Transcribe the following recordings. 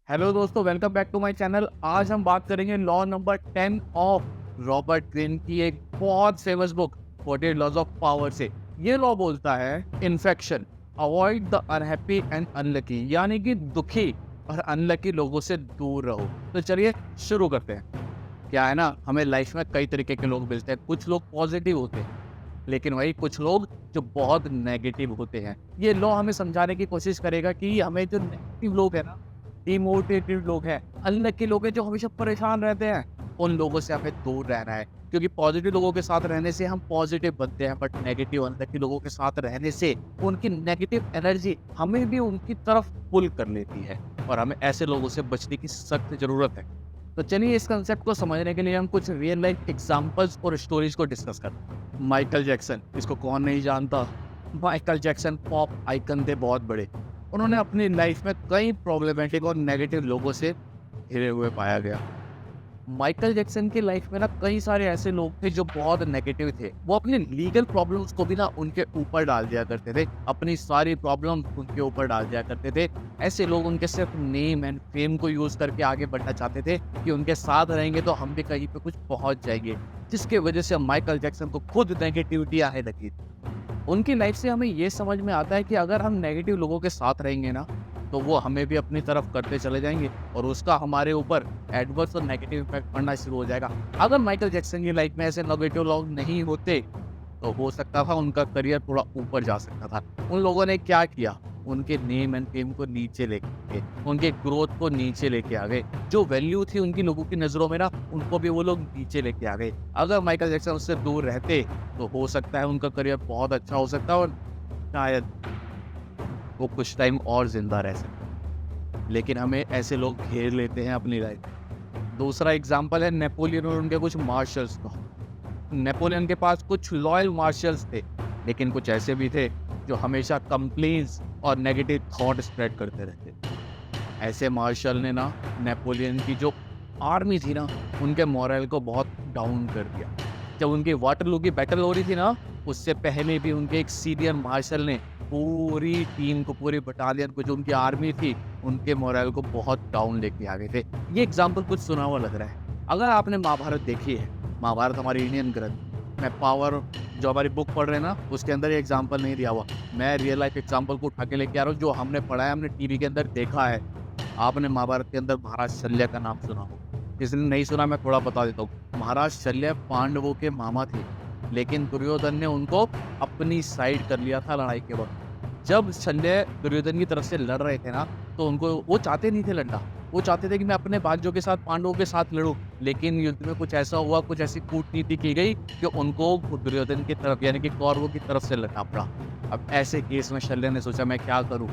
Hello दोस्तों, welcome back to my channel. आज हम बात करेंगे law number 10 of Robert Greene की एक बहुत famous book 48 laws of power से। ये लॉ बोलता है infection, avoid the unhappy and unlucky, यानी कि दुखी और अनलकी लोगों से दूर रहो। तो चलिए शुरू करते हैं। क्या है ना, हमें लाइफ में कई तरीके के लोग मिलते हैं। कुछ लोग पॉजिटिव होते हैं, लेकिन वही कुछ लोग जो बहुत नेगेटिव होते हैं। ये लॉ हमें समझाने की कोशिश करेगा कि हमें जो नेगेटिव लोग हैं ना, डिमोटिवेटेड लोग हैं, अनलकी लोग हैं, जो हमेशा परेशान रहते हैं, उन लोगों से हमें दूर रहना है। क्योंकि पॉजिटिव लोगों के साथ रहने से हम पॉजिटिव बनते हैं, बट नेगेटिव अनलकी लोगों के साथ रहने से उनकी नेगेटिव एनर्जी हमें भी उनकी तरफ पुल कर लेती है, और हमें ऐसे लोगों से बचने की सख्त ज़रूरत है। तो चलिए इस कंसेप्ट को समझने के लिए हम कुछ रियल लाइफ एग्जांपल्स और स्टोरीज को डिस्कस करते हैं। माइकल जैक्सन, इसको कौन नहीं जानता। माइकल जैक्सन पॉप आइकन थे बहुत बड़े। उन्होंने अपनी लाइफ में कई प्रॉब्लमेटिक और नेगेटिव लोगों से घिरे हुए पाया गया। माइकल जैक्सन की लाइफ में ना कई सारे ऐसे लोग थे जो बहुत नेगेटिव थे। वो अपनी लीगल प्रॉब्लम्स को भी ना उनके ऊपर डाल दिया करते थे, अपनी सारी प्रॉब्लम उनके ऊपर डाल दिया करते थे। ऐसे लोग उनके सिर्फ नेम एंड फेम को यूज करके आगे बढ़ना चाहते थे कि उनके साथ रहेंगे तो हम भी कहीं पे कुछ पहुंच जाएंगे, जिसके वजह से माइकल जैक्सन को खुद नेगेटिविटी आने लगी। उनकी लाइफ से हमें ये समझ में आता है कि अगर हम नेगेटिव लोगों के साथ रहेंगे ना, तो वो हमें भी अपनी तरफ करते चले जाएंगे और उसका हमारे ऊपर एडवर्स और नेगेटिव इम्पैक्ट पड़ना शुरू हो जाएगा। अगर माइकल जैक्सन की लाइफ में ऐसे नेगेटिव लोग नहीं होते, तो हो सकता था उनका करियर थोड़ा ऊपर जा सकता था। उन लोगों ने क्या किया, उनके नेम एंड फेम को नीचे लेके गए, उनके ग्रोथ को नीचे लेके आ गए। जो वैल्यू थी उनकी लोगों की नज़रों में ना, उनको भी वो लोग नीचे लेके आ गए। अगर माइकल जैक्सन उससे दूर रहते तो हो सकता है उनका करियर बहुत अच्छा हो सकता और शायद वो कुछ टाइम और जिंदा रह सकते। लेकिन हमें ऐसे लोग घेर लेते हैं अपनी लाइफ। दूसरा एग्जाम्पल है नेपोलियन और उनके कुछ मार्शल्स का। नेपोलियन के पास कुछ लॉयल मार्शल्स थे, लेकिन कुछ ऐसे भी थे जो हमेशा कंप्लेंट्स और नेगेटिव थॉट स्प्रेड करते रहते थे। ऐसे मार्शल ने ना नेपोलियन की जो आर्मी थी ना, उनके मोरल को बहुत डाउन कर दिया। जब उनकी वाटरलू की बैटल हो रही थी ना, उससे पहले भी उनके एक सीनियर मार्शल ने पूरी टीम को, पूरी बटालियन को, जो उनकी आर्मी थी, उनके मोरल को बहुत डाउन लेके आ गए थे। ये एग्जाम्पल कुछ सुना हुआ लग रहा है। अगर आपने महाभारत देखी है, महाभारत हमारी इंडियन ग्रंथ में पावर जो हमारी बुक पढ़ रहे हैं ना, उसके अंदर ये एग्जाम्पल नहीं दिया हुआ। मैं रियल लाइफ एग्जाम्पल को उठा के लेके आ रहा हूँ, जो हमने पढ़ा है, हमने टीवी के अंदर देखा है। आपने महाभारत के अंदर महाराज शल्य का नाम सुना हो, जिसने नहीं सुना मैं थोड़ा बता देता हूँ। महाराज शल्य पांडवों के मामा थे, लेकिन दुर्योधन ने उनको अपनी साइड कर लिया था लड़ाई के वक्त। जब शल्य दुर्योधन की तरफ से लड़ रहे थे ना, तो उनको, वो चाहते नहीं थे लड़ना। वो चाहते थे कि मैं अपने भाइयों के साथ, पांडवों के साथ लड़ूं। लेकिन युद्ध में कुछ ऐसा हुआ, कुछ ऐसी कूटनीति की गई कि उनको दुर्योधन की तरफ, यानी कि कौरवों की तरफ से लड़ना पड़ा। अब ऐसे केस में शल्य ने सोचा मैं क्या करूं।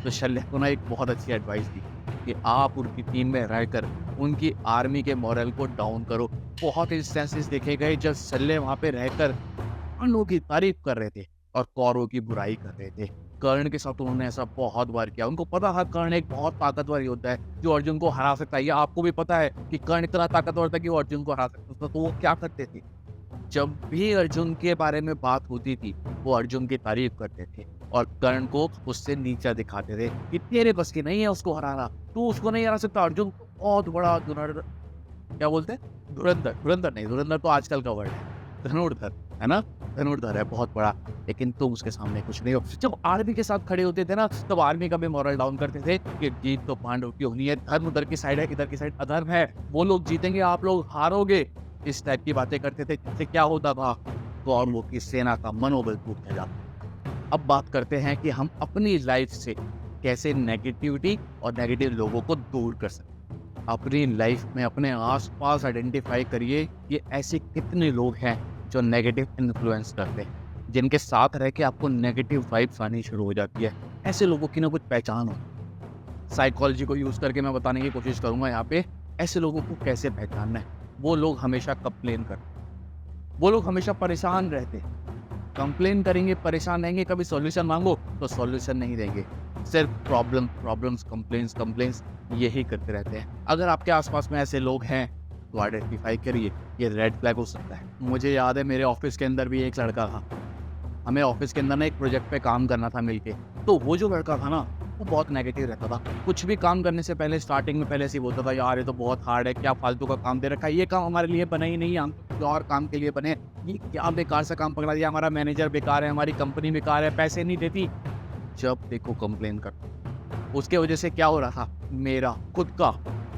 तो शल्य को ना एक बहुत अच्छी एडवाइस दी कि आप उनकी टीम में रहकर उनकी आर्मी के मोरल को डाउन करो। बहुत इंस्टेंसेस देखे गए जब शल्य वहां पे रहकर पांडवों की तारीफ कर रहे थे और कौरवों की बुराई कर रहे थे। कर्ण के साथ उन्होंने ऐसा बहुत बार किया। उनको पता था कर्ण एक बहुत ताकतवर योद्धा है जो अर्जुन को हरा सकता है। या आपको भी पता है कि कर्ण इतना ताकतवर था कि वो अर्जुन को हरा सकता था। तो वो क्या करते थे, जब भी अर्जुन के बारे में बात होती थी, वो अर्जुन की तारीफ करते थे और कर्ण को उससे नीचा दिखाते थे कि तेरे बस की नहीं है उसको हराना, तू उसको नहीं हरा सकता। अर्जुन बहुत बड़ा क्या बोलते हैं, धुरंधर। धुरंधर नहीं, धुरंधर तो आजकल का वर्ड है, धनुर्धर है ना, धनुर्धर है बहुत बड़ा, लेकिन तुम उसके सामने कुछ नहीं हो। जब आर्मी के साथ खड़े होते थे ना, तब आर्मी का भी मोरल डाउन करते थे कि जीत तो पांडव की होनी है, धर्म उधर की साइड है, इधर की साइड अधर्म है, वो लोग जीतेंगे, आप लोग हारोगे। इस टाइप की बातें करते थे, जिससे क्या होता था, कौरवों की सेना का मनोबल टूट जाता। अब बात करते हैं कि हम अपनी लाइफ से कैसे नेगेटिविटी और नेगेटिव लोगों को दूर कर सकते हैं। अपनी लाइफ में अपने आसपास आइडेंटिफाई करिए कि ऐसे कितने लोग हैं जो नेगेटिव इन्फ्लुएंस करते हैं, जिनके साथ रह के आपको नेगेटिव वाइब्स आनी शुरू हो जाती है। ऐसे लोगों की ना कुछ पहचान हो। साइकोलॉजी को यूज़ करके मैं बताने की कोशिश करूंगा यहाँ पे ऐसे लोगों को कैसे पहचानना है। वो लोग हमेशा कंप्लेन करते हैं, वो लोग हमेशा परेशान रहते हैं। कंप्लेन करेंगे, परेशान रहेंगे, कभी सॉल्यूशन मांगो तो सॉल्यूशन नहीं देंगे, सिर्फ प्रॉब्लम्स, कंप्लेंट्स यही करते रहते हैं। अगर आपके आसपास में ऐसे लोग हैं तो आइडेंटिफाई करिए, ये रेड फ्लैग हो सकता है। मुझे याद है मेरे ऑफिस के अंदर भी एक लड़का था। हमें ऑफिस के अंदर ना एक प्रोजेक्ट पे काम करना था मिलके। तो वो जो लड़का था ना, वो बहुत नेगेटिव रहता था। कुछ भी काम करने से पहले स्टार्टिंग में पहले से ही बोलता था, यार ये तो बहुत हार्ड है, क्या फालतू का काम दे रखा है, ये काम हमारे लिए बना ही नहीं है, हम तो किसी और काम के लिए बने, ये क्या बेकार सा काम पकड़ा दिया, हमारा मैनेजर बेकार है, हमारी कंपनी बेकार है, पैसे नहीं देती। जब देखो कंप्लेन करता, उसके वजह से क्या हो रहा था, मेरा खुद का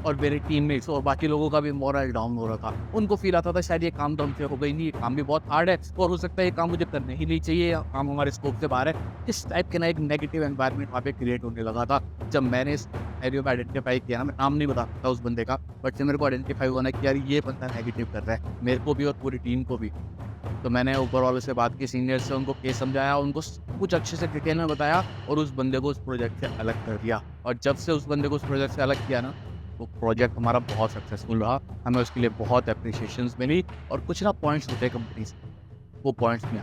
और मेरे टीममेट्स और बाकी लोगों का भी मोरल डाउन हो रहा था। उनको फील आता था शायद ये काम तो हमसे हो गई नहीं, ये काम भी बहुत हार्ड है और हो सकता है ये काम मुझे करने ही नहीं चाहिए, या काम हमारे स्कोप से बाहर है। इस टाइप के ना एक नेगेटिव एनवायरनमेंट वहाँ पे क्रिएट होने लगा था। जब मैंने इस एरिया में आइडेंटिफाई किया ना, मैं नाम नहीं बता सकता उस बंदे का, बट जब मेरे को आइडेंटिफाई हुआ ना कि यार ये बंदा नेगेटिव कर रहा है मेरे को भी और पूरी टीम को भी, तो मैंने ऊपर वालों से बात की, सीनियर से, उनको केस समझाया, उनको कुछ अच्छे से डिटेल में बताया और उस बंदे को उस प्रोजेक्ट से अलग कर दिया। और जब से उस बंदे को उस प्रोजेक्ट से अलग किया ना, वो प्रोजेक्ट हमारा बहुत सक्सेसफुल रहा, हमें उसके लिए बहुत एप्रिसिएशंस मिली। और कुछ ना पॉइंट्स होते हैं कंपनी से, वो पॉइंट्स में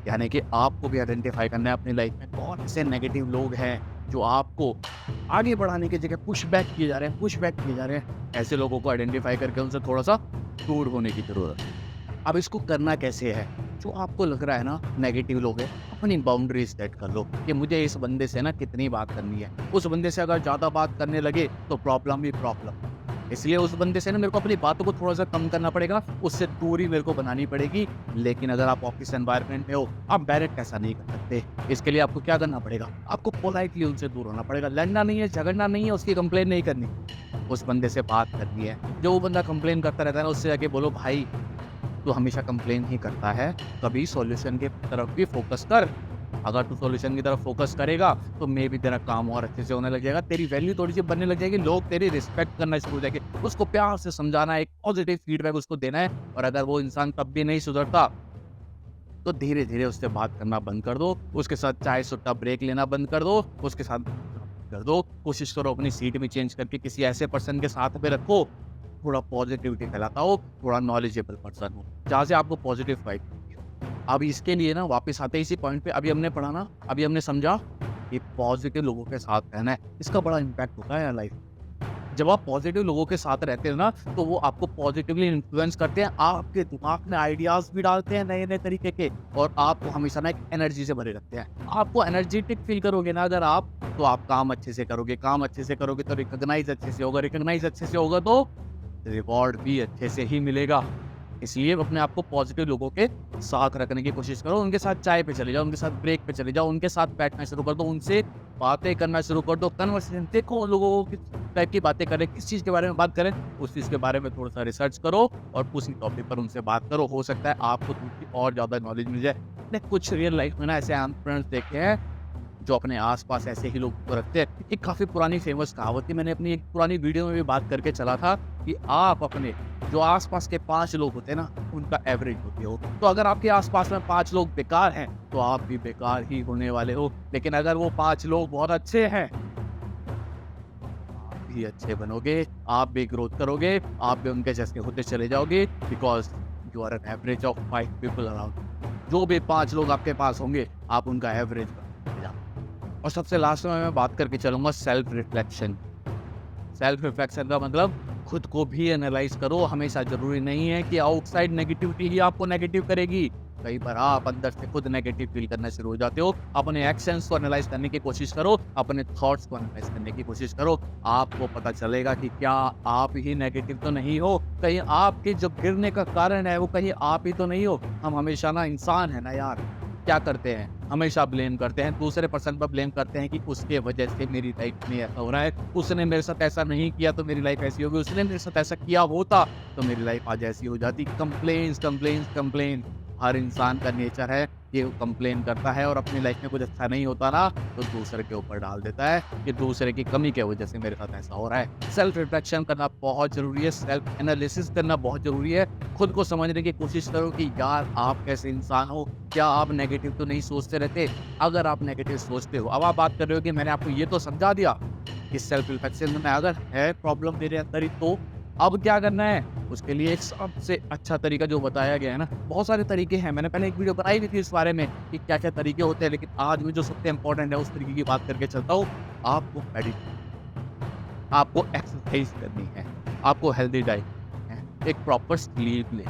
यानी कि आपको भी आइडेंटिफाई करना है अपनी लाइफ में कौन से नेगेटिव लोग हैं जो आपको आगे बढ़ाने की जगह पुश बैक किए जा रहे हैं। ऐसे लोगों को आइडेंटिफाई करके उनसे थोड़ा सा दूर होने की जरूरत है। अब इसको करना कैसे है, जो आपको लग रहा है ना नेगेटिव लोग हैं, अपनी बाउंड्रीज सेट कर लो कि मुझे इस बंदे से ना कितनी बात करनी है। उस बंदे से अगर ज़्यादा बात करने लगे तो प्रॉब्लम ही प्रॉब्लम, इसलिए उस बंदे से ना मेरे को अपनी बातों को थोड़ा सा कम करना पड़ेगा, उससे दूरी मेरे को बनानी पड़ेगी। लेकिन अगर आप ऑफिस एनवायरनमेंट में हो, आप डायरेक्ट ऐसा नहीं कर सकते। इसके लिए आपको क्या करना पड़ेगा, आपको पोलाइटली उनसे दूर होना पड़ेगा। लड़ना नहीं है, झगड़ना नहीं है, उसकी कंप्लेन नहीं करनी, उस बंदे से बात करनी है। जो वो बंदा कंप्लेन करता रहता है ना, उससे जाके बोलो, भाई तू हमेशा कंप्लेन ही करता है, कभी सॉल्यूशन की तरफ भी फोकस कर। अगर तू सॉल्यूशन की तरफ फोकस करेगा तो मे भी तेरा काम और अच्छे से होने लग जाएगा, तेरी वैल्यू थोड़ी सी बनने लग जाएगी, लोग तेरी रिस्पेक्ट करना शुरू हो जाएंगे। उसको प्यार से समझाना, एक पॉजिटिव फीडबैक उसको देना है। और अगर वो इंसान तब भी नहीं सुधरता तो धीरे धीरे उससे बात करना बंद कर दो, उसके साथ चाय सुट्टा ब्रेक लेना बंद कर दो, उसके साथ कर दो। कोशिश करो अपनी सीट में चेंज करके किसी ऐसे पर्सन के साथ में रखो, थोड़ा पॉजिटिविटी फैलाता हो, थोड़ा नॉलेजेबल पर्सन हो, जहाँ से आपको पॉजिटिव वाइब मिलती हो। अब इसके लिए ना वापस आते इसी पॉइंट पे, अभी हमने पढ़ा ना, अभी हमने समझा कि पॉजिटिव लोगों के साथ रहना है, इसका बड़ा इम्पैक्ट होता है यार लाइफ। जब आप पॉजिटिव लोगों के साथ रहते हो ना, तो वो आपको पॉजिटिवली इन्फ्लुएंस करते हैं, आपके दिमाग में आइडियाज भी डालते हैं नए नए तरीके के, और आपको हमेशा ना एक एनर्जी से भरे रखते हैं। आपको एनर्जेटिक फील करोगे ना अगर आप, तो आप काम अच्छे से करोगे, काम अच्छे से करोगे तो रिकॉग्नाइज अच्छे से होगा, रिकॉग्नाइज अच्छे से होगा तो रिवॉर्ड भी अच्छे से ही मिलेगा। इसलिए अपने आप को पॉजिटिव लोगों के साथ रखने की कोशिश करो, उनके साथ चाय पे चले जाओ, उनके साथ ब्रेक पे चले जाओ, उनके साथ बैठना शुरू कर दो, उनसे बातें करना शुरू कर दो, कन्वर्सेशन देखो लोगों को किस टाइप की बातें करें, किस चीज़ के बारे में बात करें, उस चीज़ के बारे में थोड़ा सा रिसर्च करो और उसी टॉपिक पर उनसे बात करो। हो सकता है आपको थोड़ी और ज़्यादा नॉलेज मिल जाए। मैंने कुछ रियल लाइफ में ना ऐसे एंटरप्रेन्योर्स देखे हैं जो अपने आसपास ऐसे ही लोग को रखते हैं। एक काफ़ी पुरानी फेमस कहावत थी, मैंने अपनी एक पुरानी वीडियो में भी बात करके चला था कि आप अपने जो आसपास के 5 लोग होते हैं ना, उनका एवरेज होते हो। तो अगर आपके आसपास में 5 लोग बेकार हैं तो आप भी बेकार ही होने वाले हो। लेकिन अगर वो 5 लोग बहुत अच्छे हैं, आप भी अच्छे बनोगे, आप भी ग्रोथ करोगे, आप भी उनके जैसे होते चले जाओगे, because you are an average of 5 people around. जो भी 5 लोग आपके पास होंगे, आप उनका एवरेज बन जाओ। और सबसे लास्ट में मैं बात करके चलूंगा सेल्फ रिफ्लेक्शन। सेल्फ रिफ्लेक्शन का मतलब खुद को भी एनालाइज करो। हमेशा जरूरी नहीं है कि आउटसाइड नेगेटिविटी ही आपको नेगेटिव करेगी, कई बार आप अंदर से खुद नेगेटिव फील करना शुरू हो जाते हो। अपने एक्शंस को एनालाइज करने की कोशिश करो, अपने थॉट्स को एनालाइज करने की कोशिश करो, आपको पता चलेगा कि क्या आप ही नेगेटिव तो नहीं हो, कहीं आपके जो गिरने का कारण है वो कहीं आप ही तो नहीं हो। हम हमेशा ना, इंसान है ना यार, क्या करते हैं, हमेशा ब्लेम करते हैं, दूसरे पर्सन पर ब्लेम करते हैं कि उसके वजह से मेरी लाइफ में ऐसा हो रहा है, उसने मेरे साथ ऐसा नहीं किया तो मेरी लाइफ ऐसी होगी, उसने मेरे साथ ऐसा किया होता तो मेरी लाइफ आज ऐसी हो जाती। कंप्लेन हर इंसान का नेचर है कि वो कंप्लेन करता है, और अपनी लाइफ में कुछ अच्छा नहीं होता ना तो दूसरे के ऊपर डाल देता है कि दूसरे की कमी की वजह से मेरे साथ ऐसा हो रहा है। सेल्फ रिफ्लेक्शन करना बहुत जरूरी है, सेल्फ एनालिसिस करना बहुत जरूरी है। खुद को समझने की कोशिश करो कि यार आप कैसे इंसान हो, क्या आप नेगेटिव तो नहीं सोचते रहते। अगर आप नेगेटिव सोचते हो, अब आप बात कर रहे हो कि मैंने आपको ये तो समझा दिया कि सेल्फ रिफ्लेक्शन में अगर है प्रॉब्लम मेरे अंदर ही, तो अब क्या करना है, उसके लिए एक सबसे अच्छा तरीका जो बताया गया है ना, बहुत सारे तरीके हैं, मैंने पहले एक वीडियो बनाई भी थी इस बारे में कि क्या क्या तरीके होते हैं, लेकिन आज में जो सबसे इंपॉर्टेंट है उस तरीके की बात करके चलता हूँ। आपको मेडिटेशन, आपको एक्सरसाइज करनी है, आपको हेल्दी डाइट है, एक प्रॉपर स्लीप ले।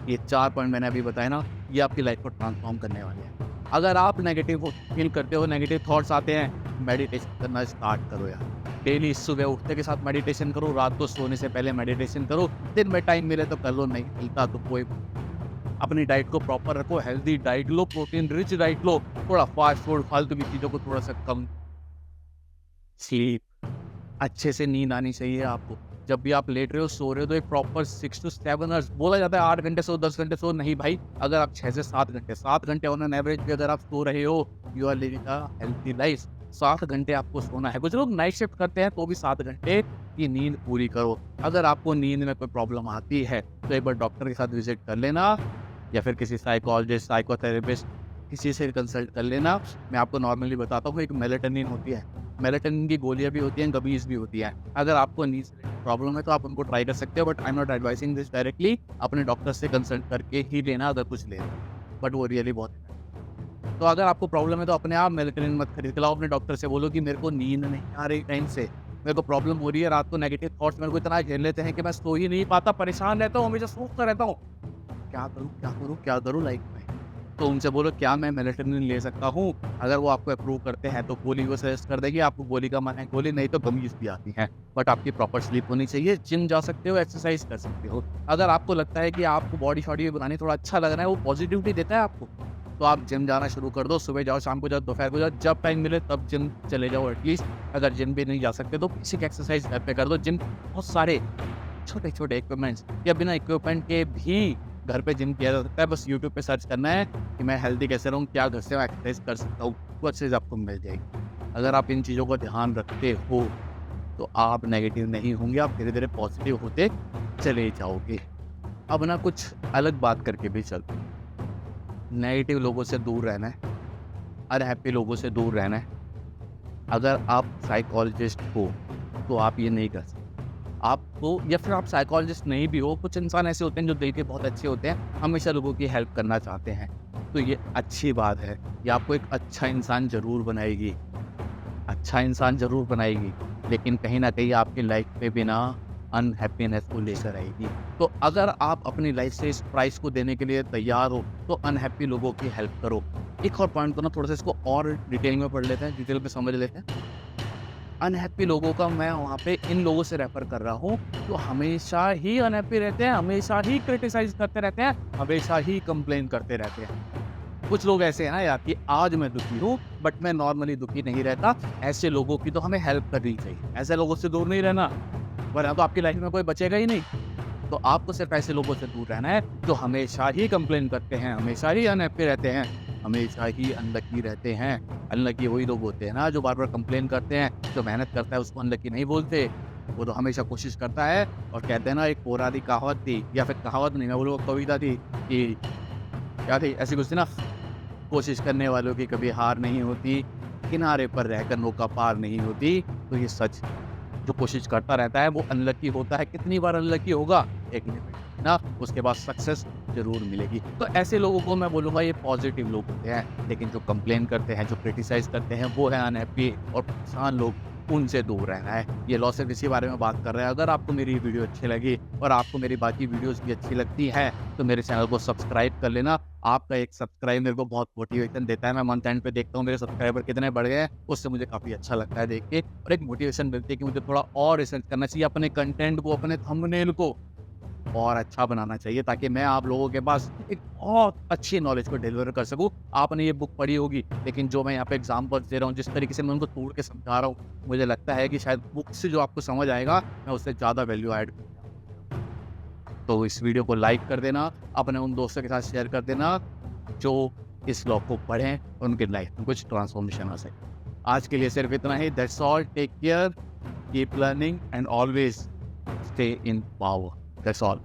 ये 4 पॉइंट मैंने अभी बताया ना, ये आपकी लाइफ को ट्रांसफॉर्म करने वाले हैं। अगर आप नेगेटिव फील करते हो, नेगेटिव थॉट्स आते हैं, मेडिटेशन करना स्टार्ट करो यार। डेली सुबह उठते के साथ मेडिटेशन करो, रात को सोने से पहले मेडिटेशन करो, दिन में टाइम मिले तो कर लो, नहीं मिलता तो कोई। अपनी डाइट को प्रॉपर रखो, हेल्दी डाइट लो, प्रोटीन रिच डाइट लो, थोड़ा फास्ट फूड फालतू की चीज़ों को थोड़ा सा कम। स्लीप, अच्छे से नींद आनी चाहिए आपको। जब भी आप लेट रहे हो, सो रहे हो, तो एक प्रॉपर 6 to 7 आवर्स, बोला जाता है 8 घंटे सो, 10 घंटे सो, नहीं भाई, अगर आप 6 से 7 घंटे ऑन एन एवरेज भी अगर आप सो रहे हो, you are living a healthy life. 7 घंटे आपको सोना है। कुछ लोग नाइट शिफ्ट करते हैं तो भी 7 घंटे की नींद पूरी करो। अगर आपको नींद में कोई प्रॉब्लम आती है तो एक बार डॉक्टर के साथ विजिट कर लेना, या फिर किसी साइकोलॉजिस्ट, साइकोथेरेपिस्ट, किसी से कंसल्ट कर लेना। मैं आपको नॉर्मली बताता हूँ, एक मेलेटोनिन होती है, मेलेटोनिन की गोलियाँ भी होती हैं, गमीज़ भी होती हैं। अगर आपको नींद से प्रॉब्लम है तो आप उनको ट्राई कर सकते हो, but I am not advising this directly. अपने डॉक्टर से कंसल्ट करके ही लेना अगर कुछ लेना, बट वो रियली बहुत। तो अगर आपको प्रॉब्लम है तो अपने आप मेलेटोनिन मत खरीद के लाओ, अपने डॉक्टर से बोलो कि मेरे को नींद नहीं आ रही टाइम से, मेरे को प्रॉब्लम हो रही है, रात को नेगेटिव थॉट्स मेरे को इतना घेर लेते हैं कि मैं सो ही नहीं पाता, परेशान रहता हूँ, हमेशा सोचता रहता हूँ, क्या करूँ क्या करूँ क्या करूँ लाइफ में। तो उनसे बोलो क्या मैं मेलेटोनिन ले सकता हूँ। अगर वो आपको अप्रूव करते हैं तो गोली वो सजेस्ट कर देगी, आपको गोली का मन है गोली, नहीं तो गमीज़ भी आती हैं। बट आपकी प्रॉपर स्लीप होनी चाहिए, जिम जा सकते हो, एक्सरसाइज कर सकते हो। अगर आपको लगता है कि आपको बॉडी शॉडी बनानी थोड़ा अच्छा लग रहा है, वो पॉजिटिविटी देता है आपको, तो आप जिम जाना शुरू कर दो। सुबह जाओ, शाम को जाओ, दोपहर को जाओ, जब टाइम मिले तब जिम चले जाओ एटलीस्ट। अगर जिम भी नहीं जा सकते तो बेसिक एक्सरसाइज घर पे कर दो। जिम बहुत सारे छोटे छोटे इक्विपमेंट्स या बिना इक्विपमेंट के भी घर पे जिम किया जा सकता है। बस यूट्यूब पे सर्च करना है कि मैं हेल्दी कैसे रहूँ, क्या घर से मैं एक्सरसाइज कर सकता हूँ, वो अच्छे से आपको मिल जाएगी। अगर आप इन चीज़ों को ध्यान रखते हो तो आप नेगेटिव नहीं होंगे, आप धीरे धीरे पॉजिटिव होते चले जाओगे। अब ना कुछ अलग बात करके भी चलते हैं। नेगेटिव लोगों से दूर रहना है, अनहैप्पी लोगों से दूर रहना है। अगर आप साइकोलॉजिस्ट हो तो आप ये नहीं कर सकते। आपको, या फिर आप साइकोलॉजिस्ट नहीं भी हो, कुछ इंसान ऐसे होते हैं जो दिल के बहुत अच्छे होते हैं, हमेशा लोगों की हेल्प करना चाहते हैं, तो ये अच्छी बात है। ये आपको एक अच्छा इंसान ज़रूर बनाएगी, अच्छा इंसान ज़रूर बनाएगी, लेकिन कहीं ना कहीं आपकी लाइफ पे भी ना अनहैप्पीनेस को लेकर आएगी। तो अगर आप अपनी लाइफ से इस प्राइस को देने के लिए तैयार हो तो अनहैप्पी लोगों की हेल्प करो। एक और पॉइंट को ना थोड़ा सा इसको और डिटेल में पढ़ लेते हैं, डिटेल में समझ लेते हैं। अनहैप्पी लोगों का मैं वहाँ पे इन लोगों से रेफर कर रहा हूँ जो हमेशा ही अनहैप्पी रहते हैं, हमेशा ही क्रिटिसाइज करते रहते हैं, हमेशा ही कंप्लेन करते रहते हैं। कुछ लोग ऐसे हैं ना यार कि आज मैं दुखी हूँ बट मैं नॉर्मली दुखी नहीं रहता। ऐसे लोगों की तो हमें हेल्प करनी चाहिए, ऐसे लोगों से दूर नहीं रहना, वरना तो आपकी लाइफ में कोई बचेगा ही नहीं। तो आपको सिर्फ ऐसे लोगों से दूर रहना है जो हमेशा ही कंप्लेन करते हैं, हमेशा ही अनहैप्पी रहते हैं, हमेशा ही अनलकी रहते हैं। अनलकी वही लोग होते हैं ना जो बार बार कंप्लेन करते हैं। जो मेहनत करता है उसको अनलकी नहीं बोलते, वो तो हमेशा कोशिश करता है। और कहते हैं ना, एक पुरानी कहावत थी, या फिर कहावत नहीं, मैं बोलूँ कविता थी कि क्या थी, ऐसी कुछ थी ना, कोशिश करने वालों की कभी हार नहीं होती, किनारे पर रहकर नौका पार नहीं होती। तो ये सच, जो कोशिश करता रहता है वो अनलकी होता है। कितनी बार अनलकी होगा, एक लिमिट ना, उसके बाद सक्सेस जरूर मिलेगी। तो ऐसे लोगों को मैं बोलूँगा ये पॉजिटिव लोग होते हैं, लेकिन जो कंप्लेन करते हैं, जो क्रिटिसाइज करते हैं, वो है अनहैप्पी और परेशान लोग, उनसे दूर रहना है। ये लॉ सिर्फ इसी बारे में बात कर रहे हैं। अगर आपको मेरी वीडियो अच्छी लगी और आपको मेरी बाकी वीडियोस भी अच्छी लगती हैं तो मेरे चैनल को सब्सक्राइब कर लेना। आपका एक सब्सक्राइब मेरे को बहुत मोटिवेशन देता है। मैं मंथ एंड पे देखता हूँ मेरे सब्सक्राइबर कितने बढ़ गए हैं, उससे मुझे काफ़ी अच्छा लगता है देख के, और एक मोटिवेशन मिलती है कि मुझे थोड़ा और रिसर्च करना चाहिए, अपने कंटेंट को, अपने थंबनेल को और अच्छा बनाना चाहिए, ताकि मैं आप लोगों के पास एक बहुत अच्छी नॉलेज को डिलीवर कर सकूं। आपने ये बुक पढ़ी होगी, लेकिन जो मैं यहाँ पे एग्जाम्पल्स दे रहा हूँ, जिस तरीके से मैं उनको तोड़ के समझा रहा हूँ, मुझे लगता है कि शायद बुक से जो आपको समझ आएगा, मैं उससे ज़्यादा वैल्यू ऐड करूँगा। तो इस वीडियो को लाइक कर देना, अपने उन दोस्तों के साथ शेयर कर देना जो इस ब्लॉग को पढ़ें, उनकी लाइफ में कुछ ट्रांसफॉर्मेशन आ सके। आज के लिए सिर्फ इतना ही। That's all. Take care, keep learning and always stay in power. That's all.